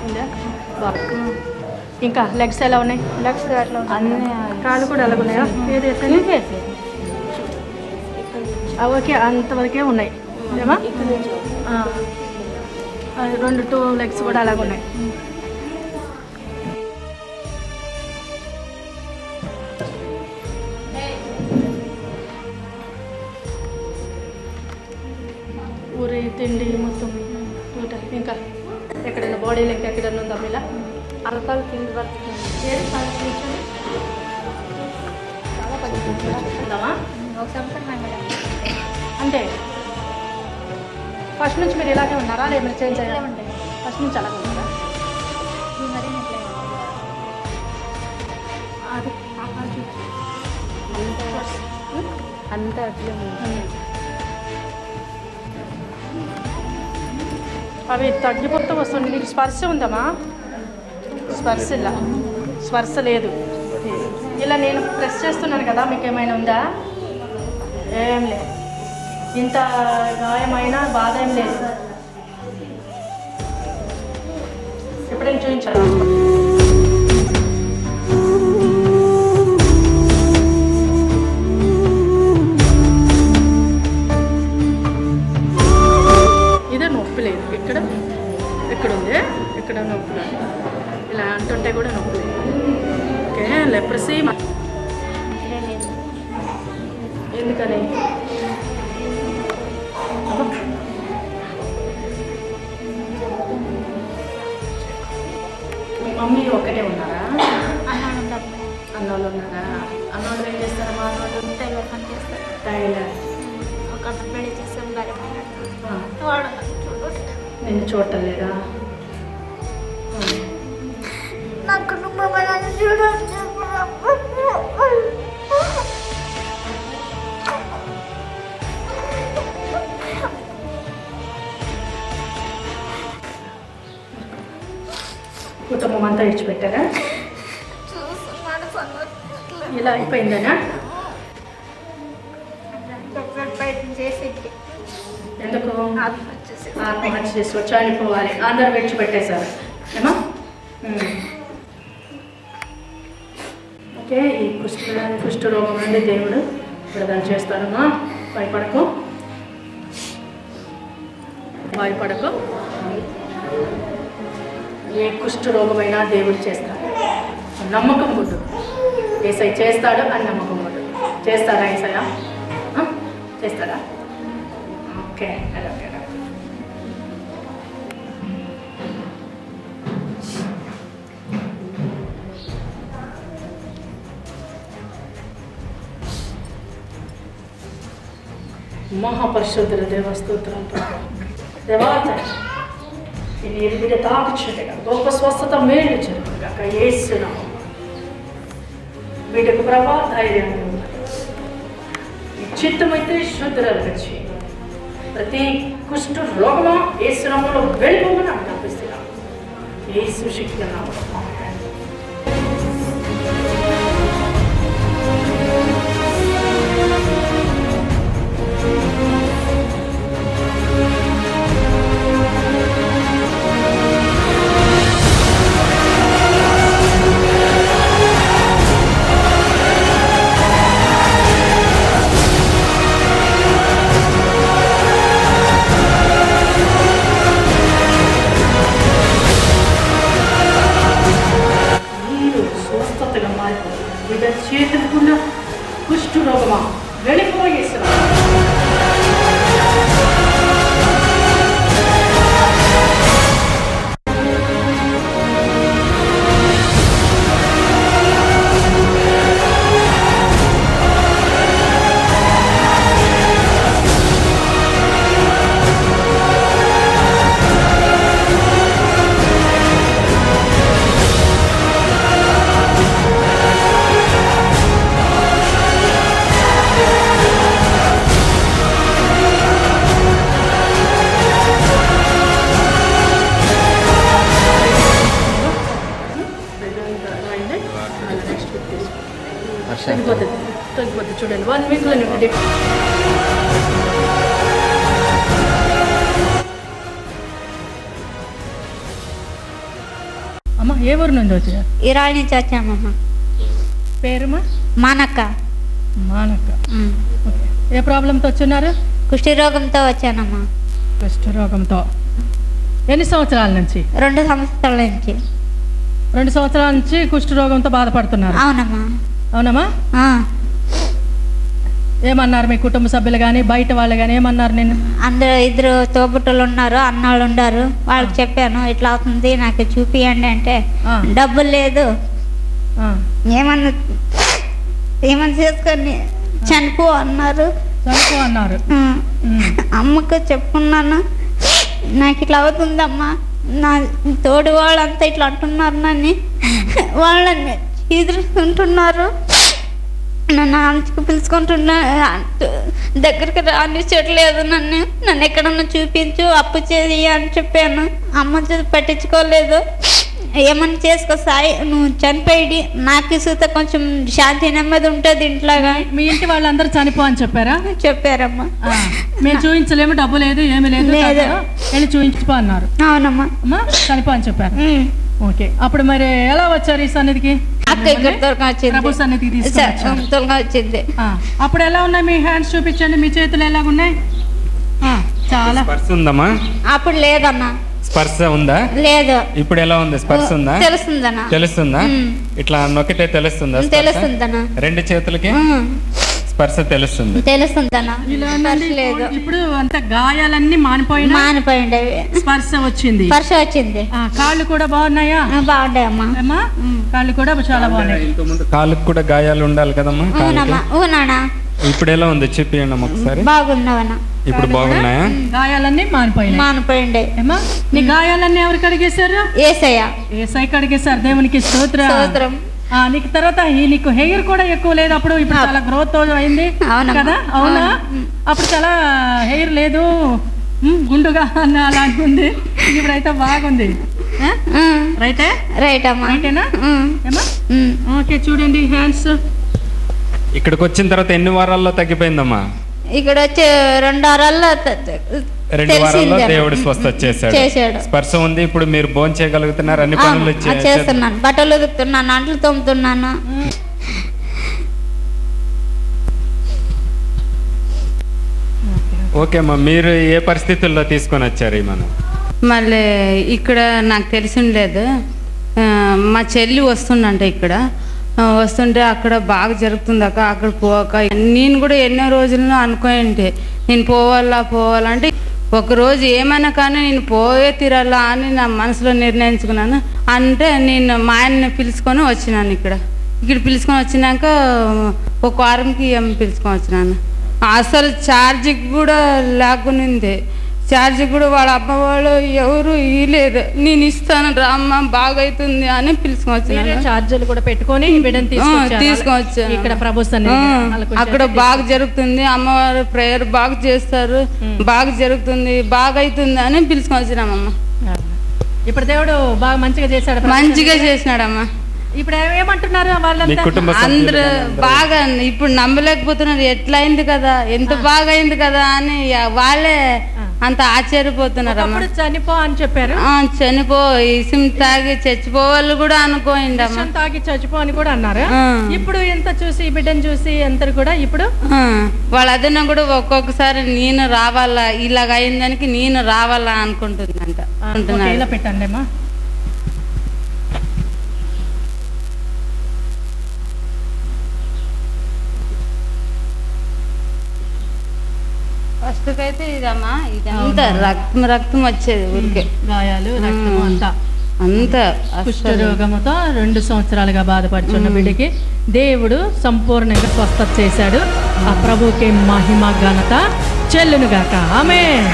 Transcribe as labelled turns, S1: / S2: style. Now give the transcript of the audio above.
S1: ఉందా బాగా. ఇంకా లెగ్స్ ఎలా ఉన్నాయి?
S2: లెగ్స్ అట్లా అన్నీ
S1: కాళ్ళు కూడా అలాగ ఉన్నాయా? ఏది ఓకే, అంతవరకే ఉన్నాయి ఏమా? 2 లెగ్స్ కూడా అలాగ ఉన్నాయి. ఊరి తిండి మొత్తం టోటల్. ఇంకా ఎక్కడైనా బాడీలో ఇంకా ఎక్కడైనా ఉందా ఇలా?
S2: అలకాలు కింద పడుతుంది. చాలా
S1: ఉందామా?
S2: ఒక సంవత్సరం మేడం.
S1: అంటే ఫస్ట్ నుంచి మీరు ఇలాగే ఉన్నారా లేదా చేంజ్ అయ్యారా?
S2: ఉంటాయి
S1: ఫస్ట్ నుంచి అలాగే ఉన్నారా?
S2: ఈ మరీ ఎట్లా
S1: అది
S2: అంతా అట్లే ఉంది.
S1: అవి తగ్గిపోతూ వస్తుంది. నీకు స్పర్శ ఉందమ్మా? స్పర్శ ఇలా, స్పర్శ లేదు. ఇలా నేను ప్రెస్ చేస్తున్నాను కదా, మీకు ఏమైనా ఉందా? ఏం లేదు. ఇంత గాయమైనా బాధ ఏం లేదు. ఎప్పుడైనా చూపించాలి. ఇదే నొప్పి లేదు. ఇక్కడ ఉంది, ఇక్కడ నొప్పి లేదు. ఇలా అంటుంటే కూడా నొప్పి లేదు. ఓకే, లెప్రసీ ఎందుకని? మీ మమ్మీ ఒకటే ఉన్నారా? అన్నోళ్ళు ఉన్నారా? అన్నోళ్ళు ఏం చేస్తారా? మా అన్నోళ్ళు
S2: టైలర్ పని చేస్తారు.
S1: టైలర్.
S2: ఒక పెళ్లి చేస్తాం
S1: నేను చూడటం లేదా?
S2: నాకు చూడండి.
S1: కుటుంబం అంతా ఇచ్చిపెట్టారా? ఇలా అయిపోయిందనా? ఎందుకు? ఆత్మహత్య చేసుకో, చనిపోవాలి, అందరు విడిచిపెట్టేశారు ఏమా? ఓకే, ఈ కుష్ఠరోగం నుండి దేవుడు విడుదల చేస్తానమ్మా. భయపడకు, భయపడకు. ఏ కుష్ఠరోగమైనా దేవుడు చేస్తాడు. నమ్మకం గుడ్డు. ఏసై చేస్తాడు అని నమ్మకం గుడ్డు. చేస్తాడా ఏసయ్య? చేస్తాడా? Okay, okay. మహాపరిశుద్ధుల దేవస్తోత్రం దేవాత ఈ నీరు బిడ్డ తాకుచుండగా గొప్ప స్వస్థత మేలు జరుగుగాక యేసునామం. బిడ్డకు ప్రభా ధైర్యం ఈ చిత్తమైతే శుద్ధురాలుగా చేయి. ప్రతి కుష్ఠ రోగమా యేసునామంలో వెళ్ళిపోమని ఆజ్ఞాపిస్తున్నాం. యేసు శక్తి నామములో. చేతుకున్న కుష్ఠు రోగమా వెళ్ళిపోయేసారు. తగ్గిపోతుంది చూడండి 1 వీక్లో ఏ ఊరు నుంచి వచ్చారు?
S2: ఇరాళ నుంచి వచ్చామమ్మా.
S1: పేరుమా?
S2: మానక్క.
S1: మానక్క. ఓకే. ఏ ప్రాబ్లంతో వచ్చున్నారు?
S2: కుష్ఠరోగంతో వచ్చానమ్మా.
S1: కుష్ఠరోగంతో. ఎన్ని సంవత్సరాల నుంచి?
S2: 2 సంవత్సరాల నుంచి.
S1: 2 సంవత్సరాల నుంచి కుష్ఠరోగంతో బాధపడుతున్నారు?
S2: అవునమ్మా.
S1: అవునమ్మా. ఏమన్నారు మీ కుటుంబ సభ్యులు కానీ బయట వాళ్ళు కానీ ఏమన్నారు? నేను
S2: అందరూ 2 తోబుట్టులు ఉన్నారు, అన్నాళ్ళు ఉన్నారు. వాళ్ళకి చెప్పాను ఇట్లా అవుతుంది నాకు చూపియండి అంటే డబ్బులు లేదు, ఏమన్నా చేసుకొని చనిపో అన్నారు. అమ్మకు చెప్పుకున్నాను నాకు ఇట్లా అవుతుందమ్మా, నా తోడు వాళ్ళంతా ఇట్లా అంటున్నారు, నన్ను వాళ్ళని ఎదుర్కొంటున్నారు, నన్ను అంచుకు పిలుచుకుంటున్నా, దగ్గరికి రానిచ్చట్లేదు, నన్ను ఎక్కడన్నా చూపించు, అప్పు చేయి అని చెప్పాను. అమ్మ పట్టించుకోలేదు. ఏమన్నా చేసుకో సాయి, నువ్వు చనిపోయి నాకు సూత కొంచెం శాంతి నెమ్మది ఉంటుంది ఇంట్లోగా.
S1: మీ ఇంటి వాళ్ళందరూ చనిపో అని చెప్పారా?
S2: చెప్పారమ్మా.
S1: మేము చూపించలేము, డబ్బు లేదు, ఏమి లేదు, వెళ్ళి చూపించుకో అన్నారు.
S2: అవునమ్మా.
S1: అమ్మా చనిపో అని చెప్పారు. ఓకే. అప్పుడు మరి ఎలా వచ్చారు ఈ సన్నిధికి?
S2: అక్క ఇక్కడ
S1: ప్రభు సన్నిధికి
S2: వచ్చింది.
S1: అప్పుడు ఎలా ఉన్నాయి మీ హ్యాండ్స్ చూపించండి, మీ చేతులు ఎలాగున్నాయి? చాలా
S3: స్పర్శ ఉందమ్మా?
S2: అప్పుడు లేదన్నా.
S3: స్పర్శ ఉందా?
S2: లేదు.
S3: ఇప్పుడు ఎలా ఉంది? స్పర్శ ఉందా?
S2: తెలుస్తుందన్నా.
S3: తెలుస్తుందా? ఇట్లా నొక్కితే తెలుస్తుందా?
S2: తెలుస్తుందన్నా.
S3: 2 చేతులకి స్పర్శ తెలుస్తుంది.
S2: తెలుస్తుందన్నా.
S1: లేదు. ఇప్పుడు అంత గాయాలన్నీ మానిపోయిండేవి, స్పర్శ వచ్చింది.
S2: స్పర్శ వచ్చింది.
S1: కాళ్ళు కూడా బాగున్నాయా?
S2: బాగున్నాయమ్మా.
S1: కాళ్ళు కూడా చాలా బాగున్నాయి.
S3: ఇంతకుముందు కాళ్ళకు కూడా గాయాలు ఉండాలి కదమ్మా?
S2: అవునా.
S3: ఇప్పుడు ఎలా ఉంది చెప్పండి ఒకసారి.
S2: బాగున్నావన్నా.
S3: ఇప్పుడు బాగున్నాయా?
S1: గాయాలన్నీ మానిపోయిండే. నీ గాయాలన్నీ ఎవరు కడిగేశారు? ఏసయ్య కడిగేశారు. దేవునికి స్తోత్రం. నీకు తర్వాత నీకు హెయిర్ కూడా ఎక్కువ లేదు అప్పుడు, ఇప్పుడు చాలా గ్రోత్ అయింది కదా? అవునా? అప్పుడు చాలా హెయిర్ లేదు, గుండుగా అలాంటి ఉంది, ఇప్పుడైతే బాగుంది. రైటేనా? ఓకే. చూడండి హ్యాండ్స్.
S3: ఇక్కడికి వచ్చిన తర్వాత ఎన్ని వారాల్లో తగ్గిపోయిందమ్మా?
S2: ఇక్కడ వచ్చి 2 వారాల్లో
S3: 2 వారాల్లో దేవుడు స్వస్థత చేశాడు. స్పర్శ ఉంది. ఇప్పుడు మీరు భోజనం చేయగలుగుతున్నారు, అన్ని పనులు
S2: చేస్తున్నాను, బట్టలు ఉతుకుతున్నాను, అంట్లు తోముతున్నాను.
S3: ఓకే అమ్మా. మీరు ఏ పరిస్థితుల్లో తీసుకొని వచ్చారు మనం?
S4: మళ్ళీ ఇక్కడ నాకు తెలిసిండలేదు, మా చెల్లి వస్తుందంటే ఇక్కడ వస్తుంటే అక్కడ బాగా జరుగుతుంది అక్క, అక్కడ పోక నేను కూడా ఎన్నో రోజులను అనుకోండి నేను పోవాలంటే ఒకరోజు ఏమైనా కానీ నేను పోయే తీరాలా అని నా మనసులో నిర్ణయించుకున్నాను. అంటే నేను మా ఆయన్ని పిలుచుకొని వచ్చినాను. ఇక్కడ పిలుచుకొని వచ్చినాక 1 వారంకి ఏమి పిలుచుకొని వచ్చినాను. అసలు ఛార్జింగ్ కూడా లేకునింది. ఛార్జింగ్ కూడా వాళ్ళ అమ్మ వాళ్ళు ఎవరు ఇవ్వలేదు. నేను ఇస్తాను రామ్మ బాగైతుంది అని పిలుచుకొని వచ్చినాను.
S1: ఛార్జర్లు కూడా పెట్టుకొని తీసుకొచ్చాను. ఇక్కడ ప్రభు సన్నిధి
S4: అక్కడ బాగా జరుగుతుంది, అమ్మవారు ప్రేయర్ బాగా చేస్తారు, బాగా జరుగుతుంది, బాగా అవుతుంది అని పిలుచుకొని వచ్చినామమ్మ.
S1: ఇప్పుడు దేవుడు బాగా మంచిగా
S4: చేసినాడమ్మా.
S1: ఇప్పుడు ఏమంటున్నారు వాళ్ళంతా?
S4: అందరూ బాగా ఇప్పుడు నమ్మలేకపోతున్నారు, ఎట్లా అయింది కదా, ఎంత బాగా అయింది కదా అని వాళ్ళే అంత ఆశ్చర్యపోతున్నారు.
S1: చనిపో అని చెప్పారు.
S4: చనిపో, ఇసుం తాగి చచ్చిపోవాళ్ళు కూడా అనుకోండి,
S1: తాగి చచ్చిపో అని కూడా అన్నారు. ఇప్పుడు ఎంత చూసి బిడ్డను చూసి అందరు కూడా ఇప్పుడు
S4: వాళ్ళ అదన కూడా ఒక్కొక్కసారి నేను రావాలా, ఇలాగ అయిందానికి నేను రావాలా అనుకుంటుందంట.
S1: ఇలా పెట్టండి అమ్మా.
S4: ఫస్ట్ అయితే ఇదమ్మా, ఇదంతా రక్తం వచ్చేది ఊరికే,
S1: గాయాలు అంతా కుష్ఠరోగముతో 2 సంవత్సరాలుగా బాధపడుతున్న బిడ్డకి దేవుడు సంపూర్ణంగా స్వస్థత చేశాడు. ఆ ప్రభుకి మహిమ ఘనత చెల్లునుగాక. ఆమేన్.